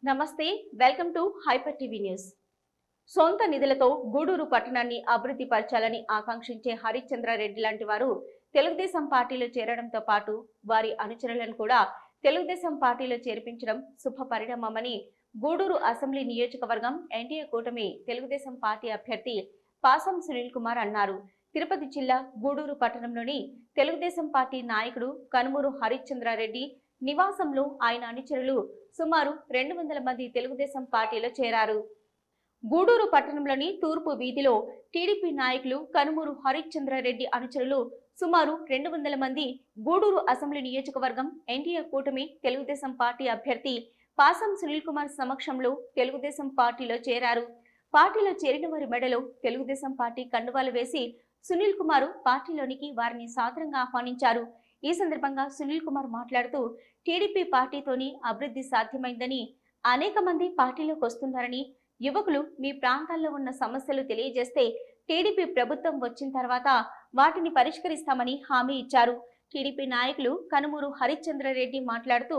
నమస్తే, welcome to hyper TV news. సొంత నిధులతో గూడూరు పట్టణాన్ని అభివృద్ధి పరచాలని ఆకాంక్షించే హరిశ్చంద్రారెడ్డి లాంటి వారు తెలుగుదేశం పార్టీలో చేరడంతో పాటు వారి అనుచరులను కూడా తెలుగుదేశం పార్టీలో చేర్పించడం శుభ పరిణామమని గూడూరు అసెంబ్లీ నియోజకవర్గం ఎన్డీఏ కూటమి తెలుగుదేశం పార్టీ అభ్యర్థి పాసం సునీల్ కుమార్ అన్నారు. తిరుపతి జిల్లా గూడూరు పట్టణంలోని తెలుగుదేశం పార్టీ నాయకుడు కనుమూరు హరిశ్చంద్రారెడ్డి నివాసంలో ఆయన అనుచరులు సుమారు 200 మంది తెలుగుదేశం పార్టీలో చేరారు. గూడూరు పట్టణంలోని తూర్పు వీధిలో టీడీపీ నాయకులు కనుమూరు హరిశ్చంద్రారెడ్డి అనుచరులు సుమారు 200 మంది గూడూరు అసెంబ్లీ నియోజకవర్గం ఎన్డీఏ కూటమి తెలుగుదేశం పార్టీ అభ్యర్థి పాసం సునీల్ కుమార్ సమక్షంలో తెలుగుదేశం పార్టీలో చేరారు. పార్టీలో చేరిన వారి మెడలో తెలుగుదేశం పార్టీ కండువాలు వేసి సునీల్ కుమార్ పార్టీలోనికి వారిని సాదరంగా ఆహ్వానించారు. ఈ సందర్భంగా సునీల్ కుమార్ మాట్లాడుతూ టీడీపీ పార్టీతోని అభివృద్ధి సాధ్యమైందని, అనేక మంది పార్టీలోకి వస్తున్నారని, యువకులు మీ ప్రాంతాల్లో ఉన్న సమస్యలు తెలియజేస్తే టీడీపీ ప్రభుత్వం వచ్చిన తర్వాత వాటిని పరిష్కరిస్తామని హామీ ఇచ్చారు. టీడీపీ నాయకులు కనుమూరు హరిశ్చంద్రారెడ్డి మాట్లాడుతూ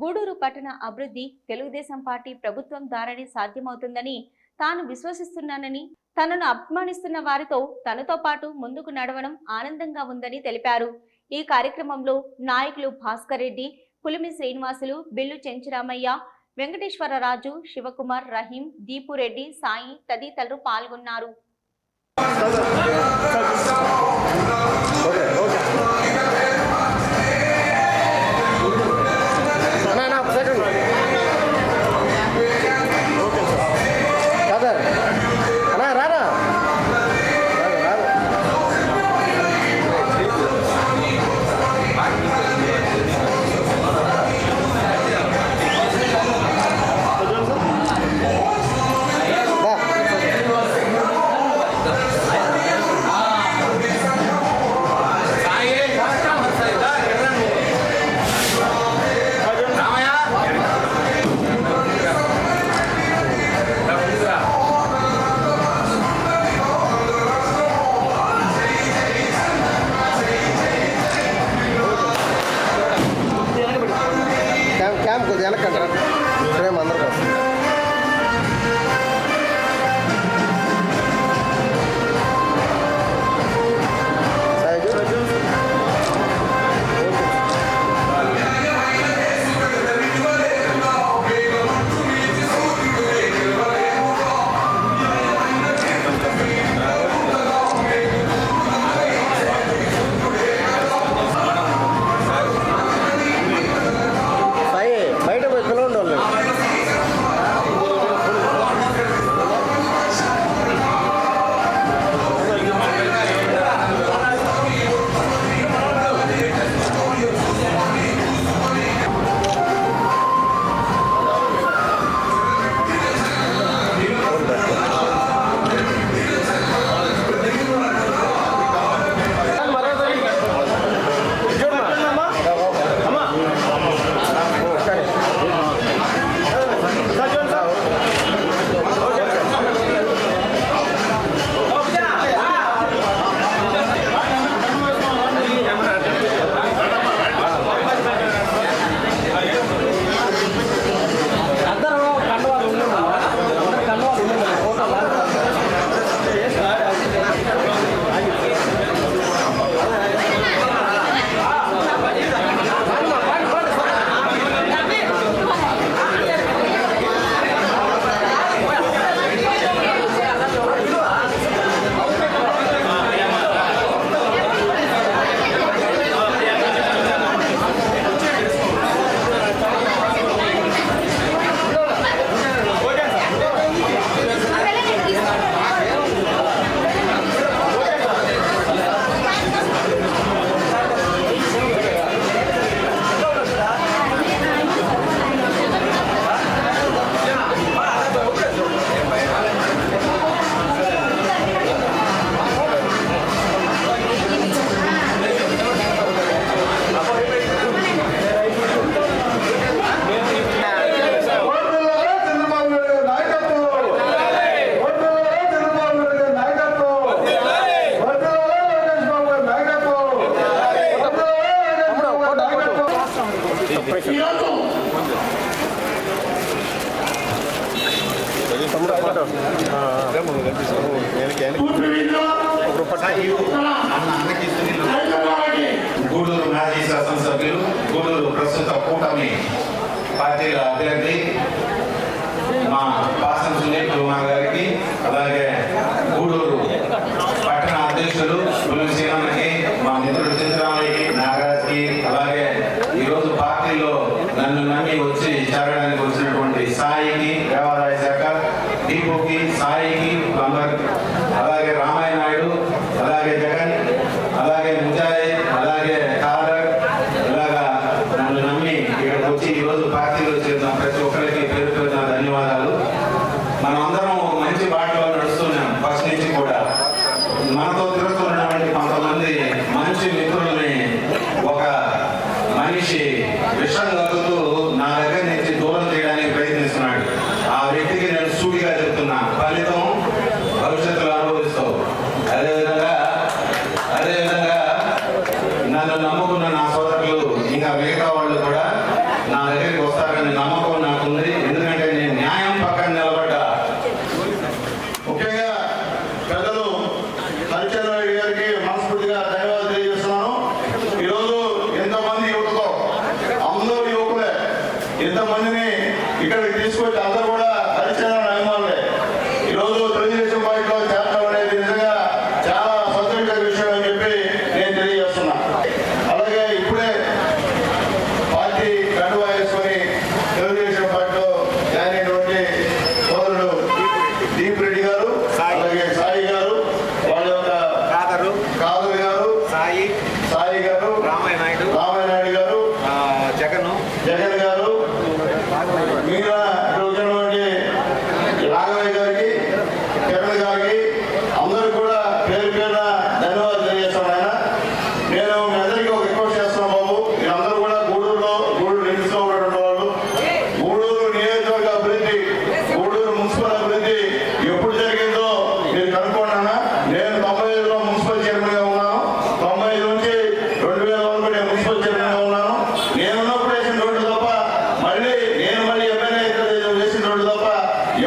గూడూరు పట్టణ అభివృద్ధి తెలుగుదేశం పార్టీ ప్రభుత్వం ద్వారానే సాధ్యమవుతుందని తాను విశ్వసిస్తున్నానని, తనను అభిమానిస్తున్న వారితో తనతో పాటు ముందుకు నడవడం ఆనందంగా ఉందని తెలిపారు. ఈ కార్యక్రమంలో నాయకులు భాస్కర్ రెడ్డి, పులిమి శ్రీనివాసులు, బిల్లు చెంచురామయ్య, వెంకటేశ్వరరాజు, శివకుమార్, రహీం, దీపురెడ్డి, సాయి తదితరులు పాల్గొన్నారు. గూడూరు మాజీ శాసనసభ్యులు, గూడూరు ప్రస్తుత కూటమి పార్టీల అభ్యర్థి మా పాసం సునీల్ కుమార్ గారికి, అలాగే గూడూరు పట్టణ అధ్యక్షులు పులిసీనకి, మా మిత్రుడు చింతరామయ్యకి, నాగరాజ్కి, అలాగే ఈరోజు పార్టీలో నన్ను నమ్మి వచ్చి చేరడానికి వచ్చినటువంటి సాయికి, దేవాదాయ శాఖ దీపుకి, సాయికి, అలాగే రామాయ నాయుడు, అలాగే జగన్, అలాగే ముజాహిద్, అలాగే కాదర్, ఇలాగా నన్ను నమ్మి ఇక్కడికి వచ్చి ఈరోజు పార్టీలో చేద్దాం ప్రతి ఒక్కరికి పేరు పేరున ధన్యవాదాలు. మనం అందరం మంచి బాటలో నడుస్తున్నాం. ఫస్ట్ నుంచి కూడా మనతో తిరుగుతున్నటువంటి కొంతమంది మంచి మిత్రుల్ని ఒక మనిషి విషం కలుగుతూ నా దగ్గర నుంచి దూరం చేయడానికి ప్రయత్నిస్తున్నాడు. ఆ వ్యక్తికి నేను సూటిగా చెప్తున్నా, ఫలితం భవిష్యత్తులో అనుభవిస్తావు. అదేవిధంగా నన్ను నమ్ముకున్న నా సోదరులు ఇంకా మిగతా వాళ్ళు కూడా నా దగ్గరికి వస్తారని నమ్మకం నాకుంది. ఎందుకంటే నేను న్యాయం పక్కన నిలబడ్డా. ముఖ్యంగా పెద్దలు హరిచంద్ర రెడ్డి గారికి మనస్ఫూర్తిగా ధన్యవాదాలు తెలియజేస్తున్నాను. ఈరోజు ఎంతమంది యువతతో, అందరూ యువకులే, ఎంతమందిని ఇక్కడికి తీసుకొచ్చి అందరూ కూడా హరిచంద్ర అభిమానులే. ఈరోజు తెలుగుదేశం పార్టీలో చేరడం అనేది నిజంగా చాలా సంతోష విషయం అని చెప్పి నేను తెలియజేస్తున్నా. అలాగే ఇప్పుడే పార్టీ కండువా వేసుకొని తెలుగుదేశం పార్టీలో జాయిన్ అయినటువంటి సోదరుడు దీప్ రెడ్డి గారు, అలాగే సాయి గారు, వాళ్ళ యొక్క కాదర్ గారు, సాయి గారు, రామాయ నాయుడు గారు, జగన్ గారు, మిగతా వచ్చినటువంటి రాఘవయ్య గారికి, కిరణ్ గారికి, అందరూ కూడా పేరు పేరున ధన్యవాదాలు తెలియజేస్తున్నాను. నేను మీ అందరికీ ఒక రిక్వెస్ట్ చేస్తున్నాను బాబు, మీరందరూ కూడా గూడూరు నిలిచిలో ఉన్నటువంటి వాళ్ళు, గూడూరు నియోజకవర్గ అభివృద్ధి, గూడూరు మున్సిపల్ అభివృద్ధి ఎప్పుడు జరిగిందో మీరు కనుక్కోండి. నేను 95లో మున్సిపల్ చైర్మన్ గా ఉన్నాను. 95 నుంచి 2000 వరకు నేను మున్సిపల్ చైర్మన్ గా ఉన్నాను. నేనున్నప్పుడు వేసిన రోడ్డు తప్ప మళ్ళీ ఎమ్మెల్యే వేసిన రోడ్డు తప్ప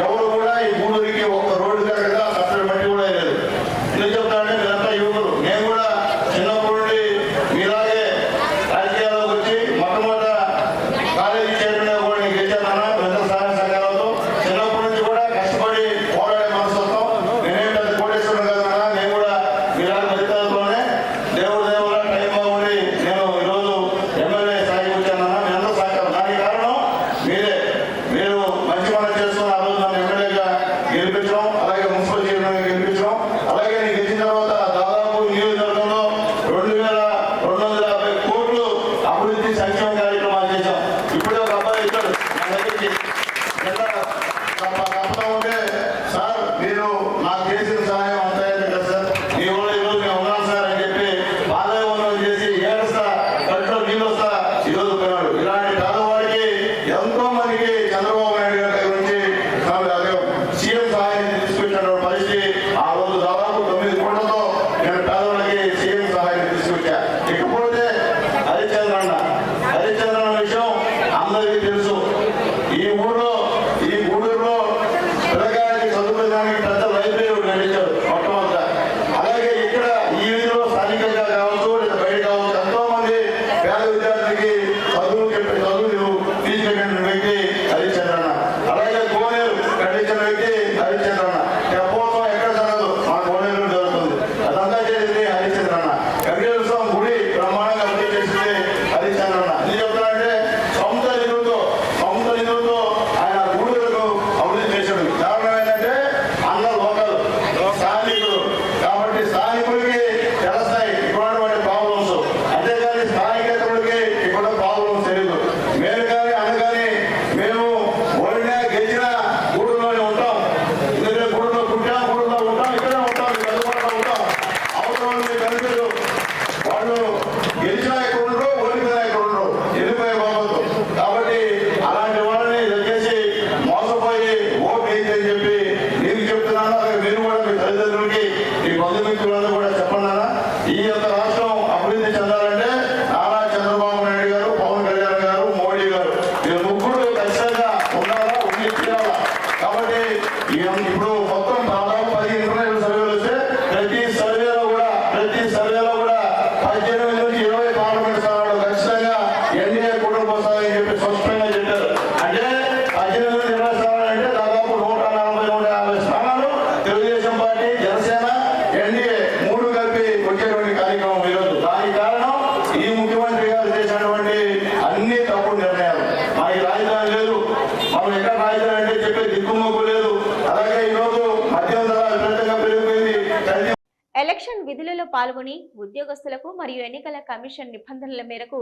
ఎవరు కూడా ఈ గూడూరికి ఒక్క రోడ్డు కరెక్ట్గా కట్టడం బట్టి కూడా లేదు. ఎందుకు చెప్తానంటే మీరంతా యువకులు. నేను కూడా చిన్నప్పటి నుండి మీలాగే రాజకీయాల్లోకి వచ్చి మొట్టమొదట కాలేజీ చైర్మన్ కూడా నేను గెలిచానన్నా పెద్ద సహాయ సంఘాలతో. చిన్నప్పటి నుంచి కూడా కష్టపడి పోరాడే మనస్తత్వం. నేనేం పెద్ద కోటేశ్వరుడు కదన్నా, నేను కూడా మీలాగే ఫలితాలతోనే దేవుడు దేవుల టైం బాగుండి నేను ఈరోజు ఎమ్మెల్యే స్థాయికి వచ్చానన్నా. మీ అందరూ సహకారం. దానికి కారణం మీరే. మీరు మంచి పనులు చేస్తున్న ఆ రోజు నన్ను ఎమ్మెల్యేగా గెలిపించడం, అలాగే మున్సిపల్ చైర్మన్ గెలిపించడం, అలాగే నేను గెలిచిన తర్వాత దాదాపు నియోజకవర్గంలో 2250 కోట్లు అభివృద్ధి సంక్షేమ కార్యక్రమాలు చేశాం. ఇప్పుడే ఒక అబ్బాయి ఇచ్చాడు నా దగ్గరికి, తప్పతా ఉంటే సార్ మీరు నాకు చేసిన సహాయం అంతాయంటే కదా సార్, మీ వల్ల ఈరోజు మేము ఉన్నాం సార్ అని చెప్పి పాదయోగం చేసి ఏడుస్తా కట్టులో నీళ్ళు వస్తా ఈరోజు పోయినాడు. ఇలాంటి పేదవాడికి ఎంతో మందికి చంద్రబాబు నాయుడు గారి దగ్గర నుంచి సీఎం సహాయాన్ని తీసుకొచ్చిన పరిస్థితి. ఆ రోజు దాదాపు 9 కోట్లతో నేను పేదవాళ్ళకి సీఎం సహాయాన్ని తీసుకొచ్చా. ఇకపోతే హరిచంద్రన్న విషయం అందరికీ తెలుసు. ఈ గూడూరులో పిల్లగారికి చదువుకోవడానికి పెద్ద లైబ్రరీ నడిచాడు మొట్టమొదట. అలాగే ఇక్కడ ఈ వీధిలో స్థానికంగా కావచ్చు లేదా బయట కావచ్చు ఎంతో మంది పేద విద్యార్థులకి చదువులు తీసుకెళ్ళిన వ్యక్తి హరిచంద్రన్న. అలాగే కోనేరు కట్టించిన వ్యక్తి హరిచంద్రన్న. తెప్పోత్సవం ఎక్కడ జరగదు, మా కోనేరు జరుగుతుంది. అదంతా చేసింది హరిచంద్రన్న. వెంకటేశ్వర స్వామి గుడి బ్రహ్మాండంగా అభివృద్ధి చేసింది హరిచంద్రన్న. ఎందుకు చెప్తానంటే సొంత నిధులతో ఆయన గూడూరుకు అభివృద్ధి చేశాడు. కారణం ఏంటంటే అన్న లోకల్ స్థానికులు కాబట్టి స్థానికులకి తెలుస్తాయి ఇటువంటి ప్రాబ్లమ్స్. అంతేగాని స్థానికేతరులకి ఇక్కడ ప్రాబ్లమ్స్ తెలియదు. మేము కానీ అన్న కానీ మేము ఓడినా గెలిచినా గూడూరులోనే ఉంటాం. ఎందుకంటే గూడూరులో పుట్టాం, గూడూరులో ఉంటాం, ఇక్కడే ఉంటాం, అందుబాటులో ఉంటాం. అవసరం కనిపించదు. వాళ్ళు గెలిచినా ఇక్కడ ఉండరు, ఓడిపోయినా ఇక్కడ ఉండరు, వెళ్ళిపోయే బాబు. కాబట్టి అలాంటి వాళ్ళని దయచేసి మోసపోయి ఓటు వేయని చెప్పి నేను చెప్తున్నాను. అలాగే మీరు కూడా మీ తల్లిదండ్రులకి, మీ బంధుమిత్రులందరూ కూడా చెప్పండి. ఈ యొక్క రాష్ట్రం అభివృద్ధి చెందాలంటే నారా చంద్రబాబు నాయుడు గారు, పవన్ కళ్యాణ్ గారు, మోడీ గారు, వీరు ముగ్గురు ఖచ్చితంగా ఉండాలా, ఉండి తీరాలా. కాబట్టి ఇప్పుడు విధులలో పాల్గొని ఉద్యోగస్తులకు మరియు ఎన్నికల కమిషన్ నిబంధనల మేరకు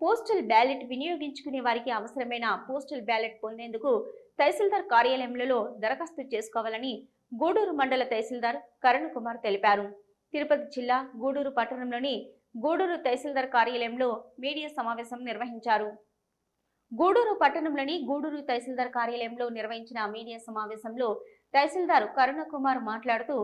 పోస్టల్ బ్యాలెట్ వినియోగించుకునే వారికి అవసరమైన పోస్టల్ బ్యాలెట్ పొందేందుకు తహసీల్దార్ కార్యాలయంలో దరఖాస్తు చేసుకోవాలని గూడూరు మండల తహసీల్దార్ కరుణ్ కుమార్ తెలిపారు. తిరుపతి జిల్లా గూడూరు పట్టణంలోని గూడూరు తహసీల్దార్ కార్యాలయంలో మీడియా సమావేశం నిర్వహించారు. గూడూరు పట్టణంలోని గూడూరు తహసీల్దార్ కార్యాలయంలో నిర్వహించిన మీడియా సమావేశంలో తహసీల్దార్ కరుణ కుమార్ మాట్లాడుతూ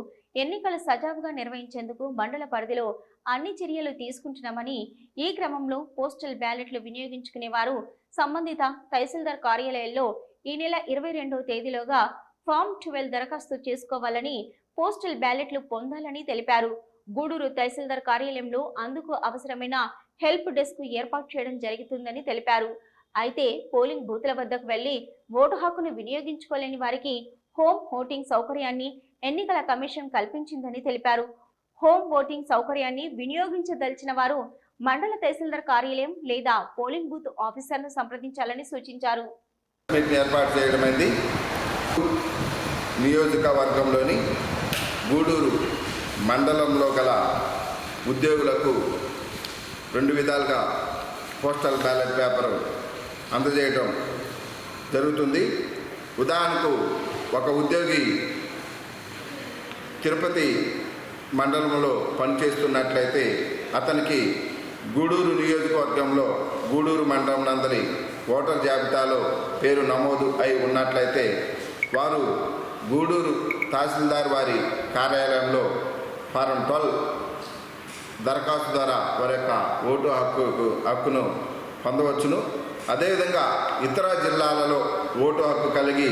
ఎన్నికలు సజావుగా నిర్వహించేందుకు మండల పరిధిలో అన్ని చర్యలు తీసుకుంటున్నామని, ఈ క్రమంలో పోస్టల్ బ్యాలెట్లు వినియోగించుకునే వారు సంబంధిత తహసీల్దార్ కార్యాలయంలో ఈ నెల 22వ తేదీలోగా ఫామ్ 12 దరఖాస్తు చేసుకోవాలని, పోస్టల్ బ్యాలెట్లు పొందాలని తెలిపారు. గూడూరు తహసీల్దార్ కార్యాలయంలో అందుకు అవసరమైన హెల్ప్ డెస్క్ ఏర్పాటు చేయడం జరుగుతుందని తెలిపారు. అయితే పోలింగ్ బూత్ల వద్దకు వెళ్లి ఓటు హక్కును వినియోగించుకోలేని వారికి హోమ్ ఓటింగ్ సౌకర్యాన్ని ఎన్నికల కమిషన్ కల్పించిందని తెలిపారు. హోమ్ ఓటింగ్ సౌకర్యాన్ని వినియోగించదలిచిన వారు మండల తహసీల్దార్ కార్యాలయం లేదా పోలింగ్ బూత్ ఆఫీసర్ను సంప్రదించాలని సూచించారు. ఏర్పాటు చేయడమైంది. నియోజకవర్గంలోని గూడూరు మండలంలో గల ఉద్యోగులకు 2 విధాలుగా పోస్టల్ బ్యాలెట్ పేపర్ అందజేయడం జరుగుతుంది. ఉదాహరణకు ఒక ఉద్యోగి తిరుపతి మండలంలో పనిచేస్తున్నట్లయితే అతనికి గూడూరు నియోజకవర్గంలో గూడూరు మండలం నందరి ఓటర్ జాబితాలో పేరు నమోదు అయి ఉన్నట్లయితే వారు గూడూరు తహసీల్దార్ వారి కార్యాలయంలో ఫారం 12 దరఖాస్తు ద్వారా వారి యొక్క ఓటు హక్కును పొందవచ్చును. అదేవిధంగా ఇతర జిల్లాలలో ఓటు హక్కు కలిగి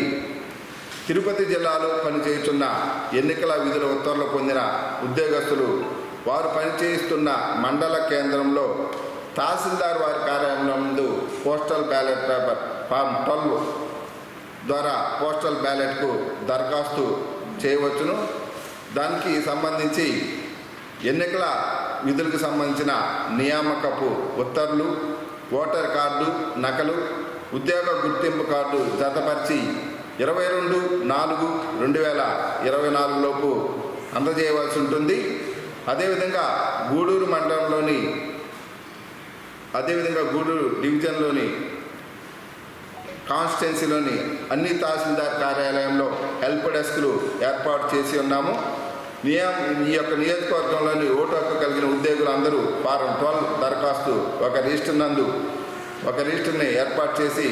తిరుపతి జిల్లాలో పనిచేస్తున్న ఎన్నికల విధుల ఉత్తర్వులు పొందిన ఉద్యోగస్తులు వారు పనిచేస్తున్న మండల కేంద్రంలో తహసీల్దార్ వారి కార్యాలయం ముందు పోస్టల్ బ్యాలెట్ పేపర్ ఫామ్ 12 ద్వారా పోస్టల్ బ్యాలెట్కు దరఖాస్తు చేయవచ్చును. దానికి సంబంధించి ఎన్నికల విధులకు సంబంధించిన నియామకపు ఉత్తర్వులు, ఓటర్ కార్డు నకలు, ఉద్యోగ గుర్తింపు కార్డు జతపరిచి 22/4/2024 లోపు అందజేయవలసి ఉంటుంది. అదేవిధంగా గూడూరు మండలంలోని గూడూరు డివిజన్లోని కాన్స్టిట్యున్సీలోని అన్ని తహసీల్దార్ కార్యాలయంలో హెల్ప్ డెస్క్లు ఏర్పాటు చేసి ఉన్నాము. ఈ యొక్క నియోజకవర్గంలోని ఓటు హక్కు కలిగిన ఉద్యోగులు అందరూ ఫారం 12 దరఖాస్తు ఒక రిజిస్టర్ని ఏర్పాటు చేసి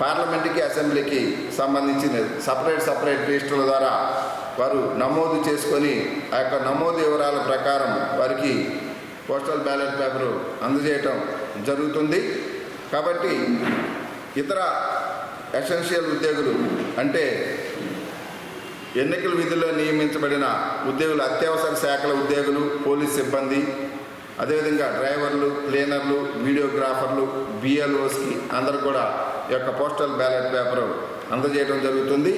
పార్లమెంటుకి, అసెంబ్లీకి సంబంధించిన సపరేట్ రిజిస్టర్ల ద్వారా వారు నమోదు చేసుకొని ఆ యొక్క నమోదు వివరాల ప్రకారం వారికి పోస్టల్ బ్యాలెట్ పేపరు అందజేయటం జరుగుతుంది. కాబట్టి ఇతర ఎసెన్షియల్ ఉద్యోగులు అంటే ఎన్నికల విధుల్లో నియమించబడిన ఉద్యోగులు, అత్యవసర శాఖల ఉద్యోగులు, పోలీస్ సిబ్బంది, అదేవిధంగా డ్రైవర్లు, క్లీనర్లు, వీడియోగ్రాఫర్లు, బిఎల్ఓస్కి అందరూ కూడా ఈ యొక్క పోస్టల్ బ్యాలెట్ పేపర్ అందజేయడం జరుగుతుంది.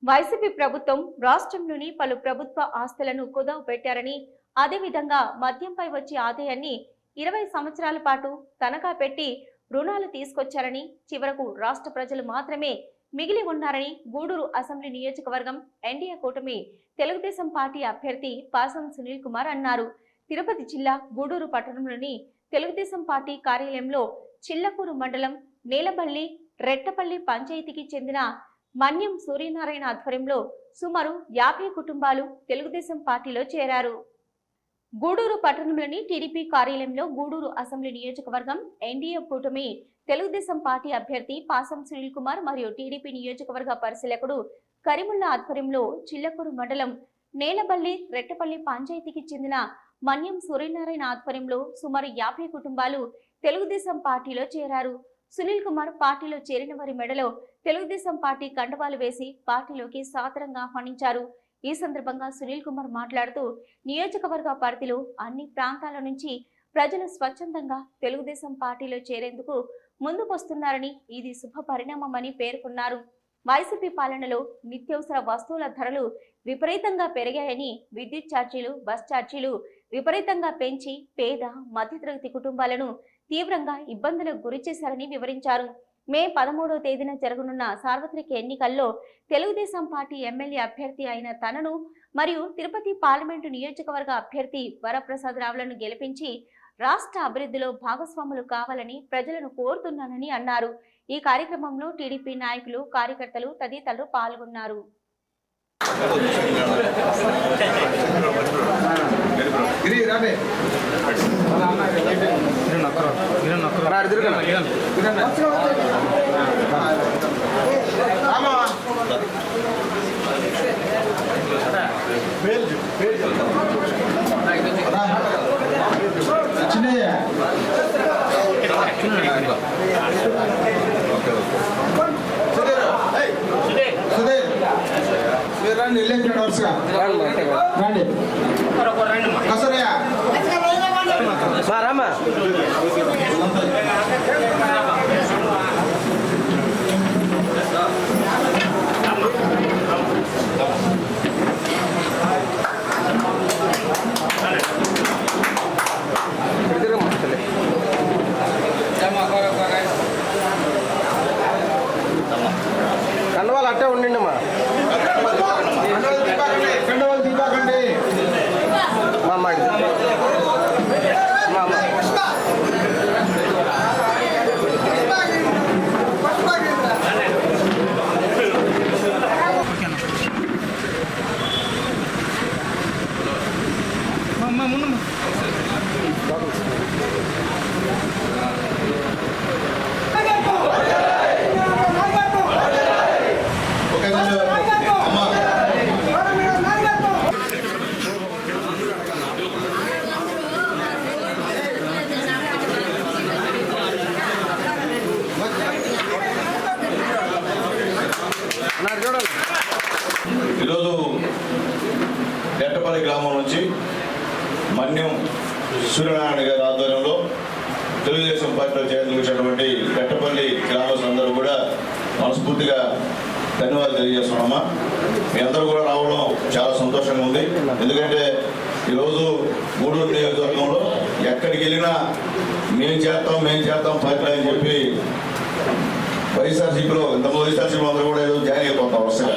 వైసీపీ ప్రభుత్వం రాష్ట్రంలోని పలు ప్రభుత్వ ఆస్తులను కుదవ పెట్టారని, అదేవిధంగా మద్యంపై వచ్చే ఆదాయాన్ని 20 సంవత్సరాల పాటు తనఖా పెట్టి రుణాలు తీసుకొచ్చారని, చివరకు రాష్ట్ర ప్రజలు మాత్రమే మిగిలి ఉన్నారని గూడూరు అసెంబ్లీ నియోజకవర్గం ఎన్డీఏ కూటమి తెలుగుదేశం పార్టీ అభ్యర్థి పాసం సునీల్ కుమార్ అన్నారు. తిరుపతి జిల్లా గూడూరు పట్టణంలోని తెలుగుదేశం పార్టీ కార్యాలయంలో చిల్లకూరు మండలం నీలబల్లి రెట్టపల్లి పంచాయతీకి చెందిన మన్యం సూర్యనారాయణ ఆధ్వర్యంలో సుమారు 50 కుటుంబాలు తెలుగుదేశం పార్టీలో చేరారు. గూడూరు పట్టణంలోని టీడీపీ కార్యాలయంలో గూడూరు అసెంబ్లీ నియోజకవర్గం ఎన్డీఏ కూటమి తెలుగుదేశం పార్టీ అభ్యర్థి పాసం సునీల్ కుమార్ మరియు టీడీపీ నియోజకవర్గ పరిశీలకుడు కరీముల్లా ఆధ్వర్యంలో చిల్లకూరు మండలం నేలబల్లి రెట్టపల్లి పంచాయతీకి చెందిన మన్యం సూర్యనారాయణ ఆధ్వర్యంలో సుమారు 50 కుటుంబాలు తెలుగుదేశం పార్టీలో చేరారు. సునీల్ కుమార్ పార్టీలో చేరిన వారి మెడలో తెలుగుదేశం పార్టీ కండువాలు వేసి పార్టీలోకి సాదరంగా ఆహ్వానించారు. ఈ సందర్భంగా సునీల్ కుమార్ మాట్లాడుతూ నియోజకవర్గ పరిధిలో అన్ని ప్రాంతాల నుంచి ప్రజలు స్వచ్ఛందంగా తెలుగుదేశం పార్టీలో చేరేందుకు ముందుకొస్తున్నారని, ఇది శుభ పరిణామమని పేర్కొన్నారు. వైసీపీ పాలనలో నిత్యావసర వస్తువుల ధరలు విపరీతంగా పెరిగాయని, విద్యుత్ ఛార్జీలు, బస్ ఛార్జీలు విపరీతంగా పెంచి పేద మధ్యతరగతి కుటుంబాలను తీవ్రంగా ఇబ్బందులకు గురి చేశారని వివరించారు. మే 13వ తేదీన జరగనున్న సార్వత్రిక ఎన్నికల్లో తెలుగుదేశం పార్టీ ఎమ్మెల్యే అభ్యర్థి అయిన తనను మరియు తిరుపతి పార్లమెంటు నియోజకవర్గ అభ్యర్థి వరప్రసాద్ రావులను గెలిపించి రాష్ట్ర అభివృద్ధిలో భాగస్వాములు కావాలని ప్రజలను కోరుతున్నానని అన్నారు. ఈ కార్యక్రమంలో టీడీపీ నాయకులు, కార్యకర్తలు తదితరులు పాల్గొన్నారు. కండవాళ్ళు అట్టే ఉండిండమ్మా. కండవాళ్ళు తీపాకండి మా అమ్మాయి ఈరోజు ఎట్టపల్లి గ్రామం నుంచి మన్యం సూర్యనారాయణ గారి ఆధ్వర్యంలో తెలుగుదేశం పార్టీలో చేరుకున్నటువంటి ఎట్టపల్లి గ్రామస్తులందరూ కూడా మనస్ఫూర్తిగా ధన్యవాదాలు తెలియజేస్తున్నామా. మీ అందరూ కూడా రావడం చాలా సంతోషంగా ఉంది. ఎందుకంటే ఈరోజు గూడూరు నియోజకవర్గంలో ఎక్కడికి వెళ్ళినా మేము చేస్తాం పార్టీ అని చెప్పి వైఎస్ఆర్సీపీలో ఇంతకుముందు వైఎస్ఆర్సీపీలో అందరూ కూడా ఏదో జాయిన్ అయిపోతాం వరుసగా.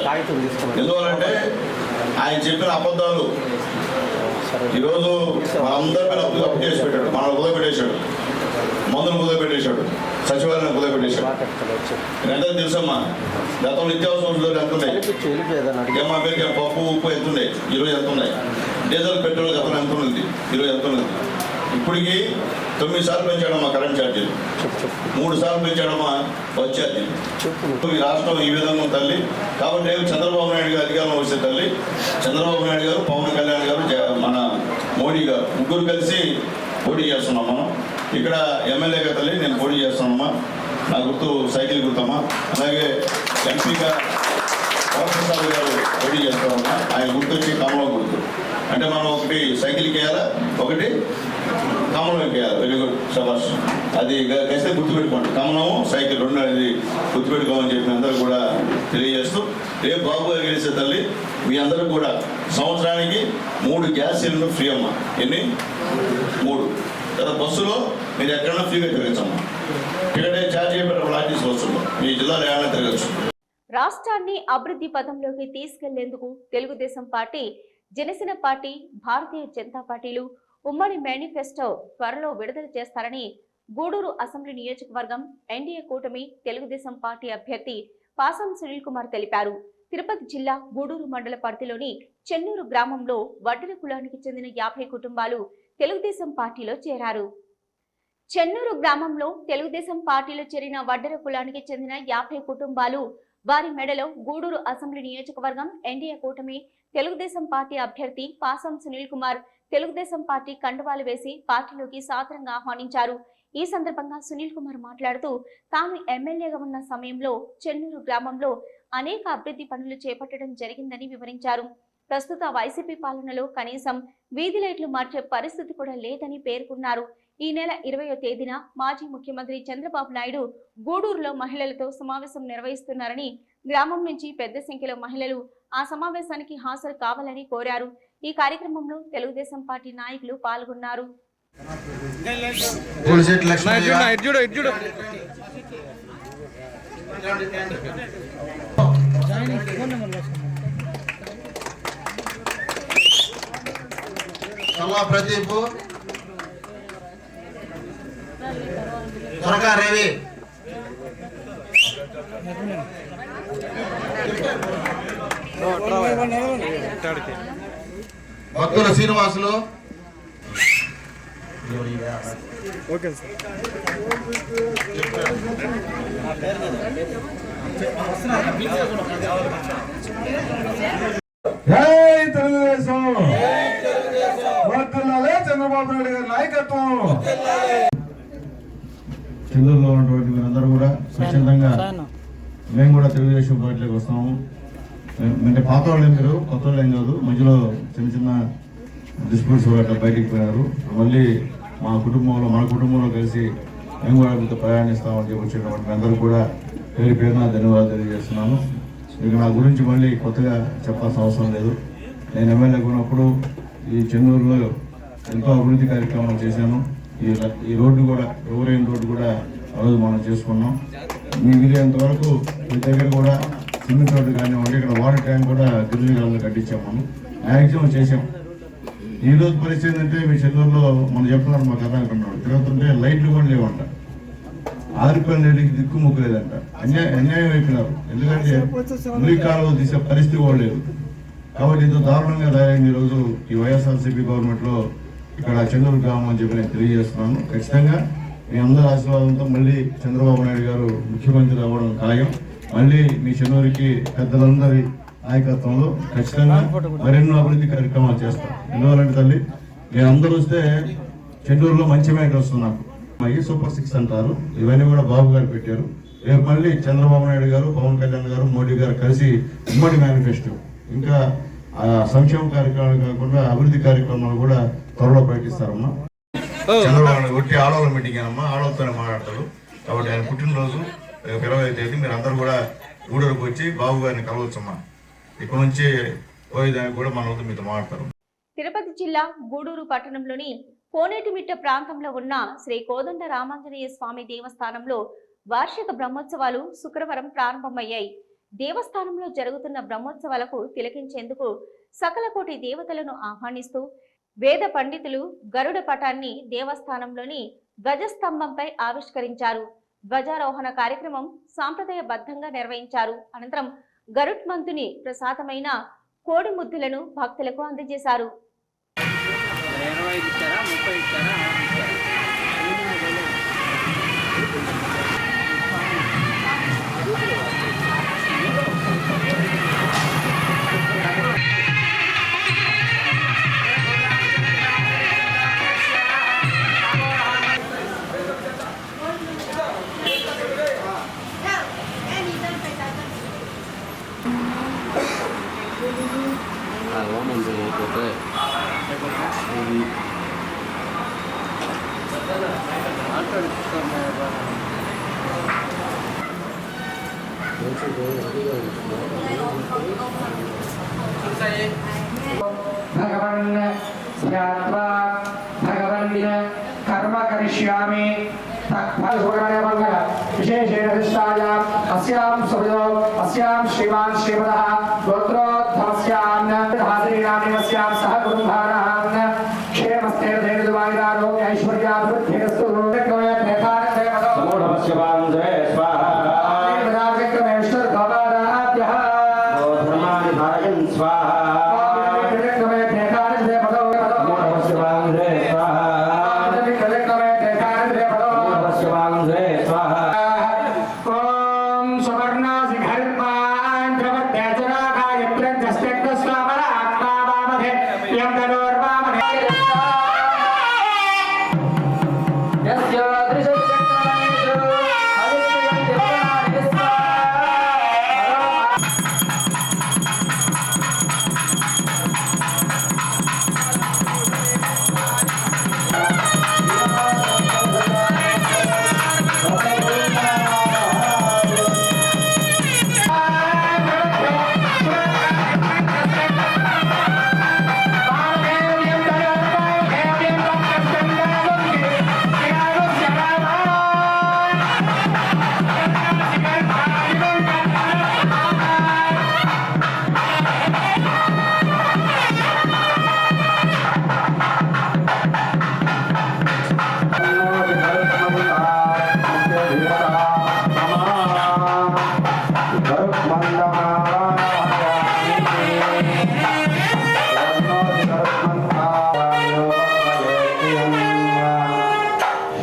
ఎందువల్లంటే ఆయన చెప్పిన అబద్ధాలు ఈరోజు మనందరి మీద అప్పు చేసి పెట్టాడు. మనల్ని కుదపెట్టేశాడు, మందులు కుదపెట్టేశాడు, సచివాలయం కుదపెట్టేశాడు. ఎంత తెలుసమ్మా, గతంలో నిత్యావసర వస్తువులు ఎంత ఉన్నాయి, ఏమా పేరు పప్పు ఉప్పు ఎంత ఉన్నాయి, ఈరోజు ఎంత ఉన్నాయి, డీజిల్ పెట్రోల్ గతంలో ఎంత ఉంది, ఈరోజు ఎంత ఉంది. ఇప్పటికీ 9 సార్లు పెంచాడమ్మా కరెంట్ ఛార్జీలు, 3 సార్లు పెంచాడమ్మా బస్ ఛార్జీలు. ఈ రాష్ట్రం ఈ విధంగా తల్లి. కాబట్టి చంద్రబాబు నాయుడు గారు అధికారంలో వచ్చే తల్లి, చంద్రబాబు నాయుడు గారు, పవన్ కళ్యాణ్ గారు, మన మోడీ గారు ముగ్గురు కలిసి పోటీ చేస్తున్నాం. మనం ఇక్కడ ఎమ్మెల్యేగా తల్లి నేను పోటీ చేస్తున్నామా. నా గుర్తు సైకిల్ గుర్తమ్మా. అలాగే ఎంపీగా వరప్రసాద్ గారు పోటీ చేస్తామమ్మా. ఆయన గుర్తు వచ్చి కమలం గుర్తు. అంటే మనం ఒకటి సైకిల్కి వేయాలా, ఒకటి కమలంకి వేయాలి. వెరీ గుడ్, శబాష్. అది గస్తే గుర్తుపెట్టుకోండి, కమలము సైకిల్ రెండు అనేది గుర్తుపెట్టుకోమని చెప్పి అందరూ కూడా తెలియజేస్తూ, రేపు బాబు గారు గెలిచే తల్లి మీ అందరూ కూడా సంవత్సరానికి 3 గ్యాస్ సిలిండర్ ఫ్రీ అమ్మా. ఎన్ని? 3. కదా బస్సులో మీరు ఎక్కడైనా ఫ్రీగా తిరగచ్చమ్మా. టికెట్ ఛార్జ్ చేయబడ్డ ఆర్టీసీ బస్సులో మీ జిల్లాలో ఏమైనా తిరగచ్చు. రాష్ట్రాన్ని అభివృద్ధి పథంలోకి తీసుకెళ్లేందుకు తెలుగుదేశం పార్టీ, జనసేన పార్టీ, భారతీయ జనతా పార్టీలు ఉమ్మడి మేనిఫెస్టో త్వరలో విడుదల చేస్తారని గూడూరు అసెంబ్లీ నియోజకవర్గం ఎన్డీఏ కూటమి తెలుగుదేశం పార్టీ అభ్యర్థి పాసం సునీల్ కుమార్ తెలిపారు. తిరుపతి జిల్లా గూడూరు మండల పరిధిలోని చెన్నూరు గ్రామంలో వడ్డెర కులానికి చెందిన 50 కుటుంబాలు తెలుగుదేశం పార్టీలో చేరారు. చెన్నూరు గ్రామంలో తెలుగుదేశం పార్టీలో చేరిన వడ్డెర కులానికి చెందిన 50 కుటుంబాలు వారి మెడలో గూడూరు అసెంబ్లీ నియోజకవర్గం ఎన్డీఏ కూటమి తెలుగుదేశం పార్టీ అభ్యర్థి పాసం సునీల్ కుమార్ తెలుగుదేశం పార్టీ కండువాలు వేసి పార్టీలోకి సాదరంగా ఆహ్వానించారు. ఈ సందర్భంగా సునీల్ కుమార్ మాట్లాడుతూ తాను ఎమ్మెల్యేగా ఉన్న సమయంలో చెన్నూరు గ్రామంలో అనేక అభివృద్ధి పనులు చేపట్టడం జరిగిందని వివరించారు. ప్రస్తుత వైసీపీ పాలనలో కనీసం వీధి లైట్లు మార్చే పరిస్థితి కూడా లేదని పేర్కొన్నారు. ఈ నెల 20వ తేదీన మాజీ ముఖ్యమంత్రి చంద్రబాబు నాయుడు గూడూరులో మహిళలతో సమావేశం నిర్వహిస్తున్నారని, గ్రామం నుంచి పెద్ద సంఖ్యలో మహిళలు ఆ సమావేశానికి హాజరు కావాలని కోరారు. ఈ కార్యక్రమంలో తెలుగుదేశం పార్టీ నాయకులు పాల్గొన్నారు. సల్లా ప్రదీప్, త్వరగా రవి, భక్తుల శ్రీనివాసులు, జై తెలుగుదేశం, వర్ధిల్లాలి చంద్రబాబు నాయుడు గారి నాయకత్వం. చెల్లూరులో ఉన్నటువంటి మీరందరూ కూడా స్వచ్ఛందంగా మేము కూడా తెలుగుదేశం పార్టీలోకి వస్తాము. అంటే పాత వాళ్ళు ఏం మీరు, కొత్త వాళ్ళు ఏం కాదు. మధ్యలో చిన్న చిన్న డిస్ప్యూట్స్ అట్లా బయటికి పోయారు. మళ్ళీ మన కుటుంబంలో కలిసి మేము కూడా మీతో ప్రయాణిస్తామని చెప్పి వచ్చినటువంటి అందరూ కూడా పేరు పేరున ధన్యవాదాలు తెలియజేస్తున్నాను. ఇక నా గురించి మళ్ళీ కొత్తగా చెప్పాల్సిన అవసరం లేదు. నేను ఎమ్మెల్యేగా ఉన్నప్పుడు ఈ చెన్నూరులో ఎంతో అభివృద్ధి కార్యక్రమాలు చేశాను. ఈ రోడ్డు కూడా, ఎవరైన రోడ్డు కూడా ఆ రోజు మనం చేసుకున్నాం. మీ వీలైనంత వరకు మీ దగ్గర కూడా సిమెంట్ రోడ్డు కానివ్వండి, ఇక్కడ వాటర్ ట్యాంక్ కూడా గిరిజన కట్టించాం. మనం మ్యాక్సిమం చేసాం. ఈ రోజు పరిస్థితి ఏంటంటే మీ చెన్నూరులో మనం చెప్తున్నారు, మా కథ అనుకున్నాడు తిరుగుతుంటే లైట్లు కూడా లేవంట, ఆరిపోయిన నీటికి దిక్కు ముక్కు లేదంట. అన్యాయం అయిపోయినారు. ఎందుకంటే ములికాలు తీసే పరిస్థితి కూడా లేదు. కాబట్టి ఇంత దారుణంగా తయారైంది ఈరోజు ఈ వైఎస్ఆర్సీపీ గవర్నమెంట్లో ఇక్కడ చెన్నూరు గ్రామం అని చెప్పి నేను తెలియజేస్తున్నాను. ఖచ్చితంగా మీ అందరి ఆశీర్వాదంతో మళ్ళీ చంద్రబాబు నాయుడు గారు ముఖ్యమంత్రి అవ్వడం ఖాయం. మళ్ళీ మీ చెన్నూరుకి పెద్దలందరి నాయకత్వంలో ఖచ్చితంగా మరెన్నో అభివృద్ధి కార్యక్రమాలు చేస్తాం. ఎందువల్లంటే తల్లి, మీరు అందరూ వస్తే చెన్నూరులో మంచి మ్యాటర్ వస్తున్నాం. సూపర్ 6 అంటారు, ఇవన్నీ కూడా బాబు గారు పెట్టారు. రేపు మళ్ళీ చంద్రబాబు నాయుడు గారు, పవన్ కళ్యాణ్ గారు, మోడీ గారు కలిసి ఉమ్మడి మేనిఫెస్టో, ఇంకా సంక్షేమ కార్యక్రమాలు కాకుండా అభివృద్ధి కార్యక్రమాలు కూడా త్వరలో ప్రకటిస్తారమ్మా. చంద్రబాబు ఒట్టి ఆడవాళ్ళ మీటింగ్ అమ్మా, ఆడవాళ్ళతోనే మాట్లాడతారు. కాబట్టి ఆయన పుట్టినరోజు రేపు 20వ తేదీ మీరు అందరూ కూడా గూడూరుకు వచ్చి బాబు గారిని కలవచ్చమ్మా. ఇక్కడ నుంచి పోయేదానికి కూడా మన వద్ద మీతో మాట్లాడతారు. తిరుపతి జిల్లా గూడూరు పట్టణంలోని కోనేటిమిట్ట ప్రాంతంలో ఉన్న శ్రీ కోదండ రామాంజనేయ స్వామి దేవస్థానంలో వార్షిక బ్రహ్మోత్సవాలు శుక్రవారం ప్రారంభమయ్యాయి. దేవస్థానంలో జరుగుతున్న బ్రహ్మోత్సవాలకు తిలకించేందుకు సకల కోటి దేవతలను ఆహ్వానిస్తూ వేద పండితులు గరుడ పటాన్ని దేవస్థానంలోని ధ్వజస్తంభంపై ఆవిష్కరించారు. ధ్వజారోహణ కార్యక్రమం సాంప్రదాయబద్ధంగా నిర్వహించారు. అనంతరం గరుత్మంతుని ప్రసాదమైన కోడి ముద్దులను భక్తులకు అందజేశారు. भगवन् ध्यात्वा भगवन्निन कर्म करिष्यामि विशेषेण विशिष्टायाम् अस्यां सुभयो अस्यां श्रीमान् श्रीमदः गोत्रोद्भवस्यान् हाजरीणामेवस्यां सह कुटुम्बानां क्षेमस्ते धैर्यवायुरारोग्य ऐश्वर्याभिवृद्धिरस्तु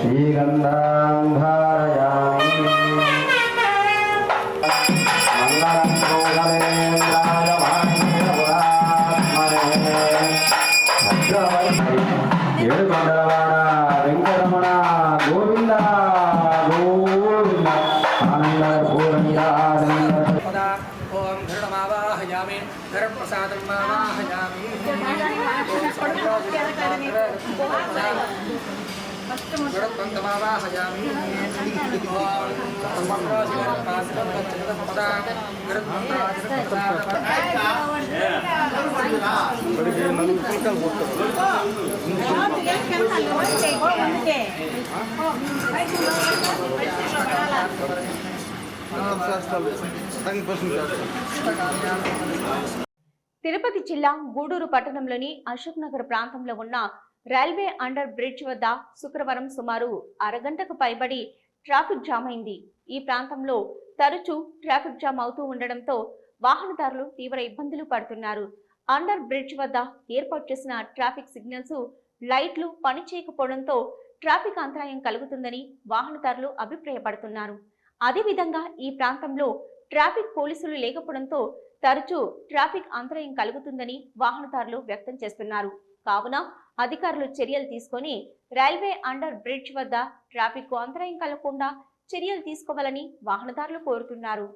श्रीगन्धां धारयामि मङ्गलं गोगलेन्द्राय महापुरात्मने ఏడుకొండలవాడ వెంకటరమణ గోవింద గోవింద ఆనంద గోవింద ఓం ధృఢమావాహయామి ధరప్రసాదం మావాహయామి ధృఢత్వంతమావాహయామి తిరుపతి జిల్లా గూడూరు పట్టణంలోని అశోక్ నగర్ ప్రాంతంలో ఉన్న రైల్వే అండర్ బ్రిడ్జ్ వద్ద శుక్రవారం సుమారు అరగంటకు పైబడి ట్రాఫిక్ జామ్ అయింది. ఈ ప్రాంతంలో తరచూ ట్రాఫిక్ జామ్ అవుతూ ఉండడంతో వాహనదారులు తీవ్ర ఇబ్బందులు పడుతున్నారు. అండర్ బ్రిడ్జ్ వద్ద ఏర్పాటు చేసిన ట్రాఫిక్ సిగ్నల్స్ లైట్లు పనిచేయకపోవడంతో ట్రాఫిక్ అంతరాయం కలుగుతుందని వాహనదారులు అభిప్రాయపడుతున్నారు. అదేవిధంగా ఈ ప్రాంతంలో ట్రాఫిక్ పోలీసులు లేకపోవడంతో తరచూ ట్రాఫిక్ అంతరాయం కలుగుతుందని వాహనదారులు వ్యక్తం చేస్తున్నారు. కావున అధికారులు చర్యలు తీసుకొని రైల్వే అండర్ బ్రిడ్జ్ వద్ద ట్రాఫిక్ అంతరాయం కలగకుండా చర్యలు తీసుకోవాలని వాహనదారులు కోరుతున్నారు.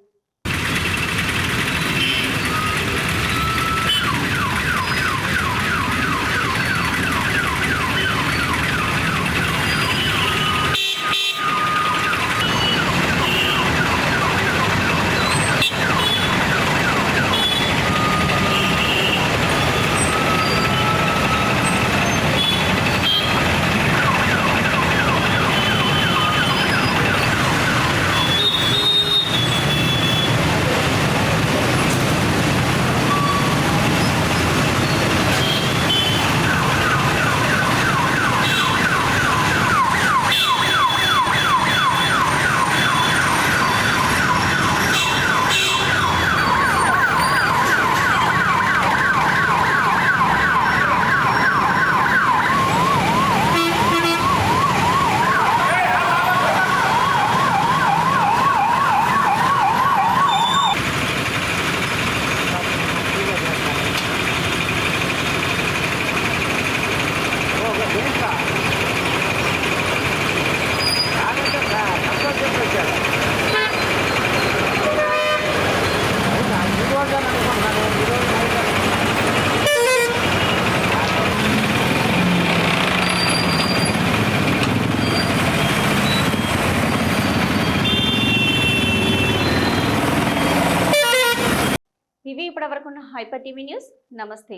ఇవి ఇప్పటివరకున్న హైపర్ టీవీ న్యూస్. నమస్తే.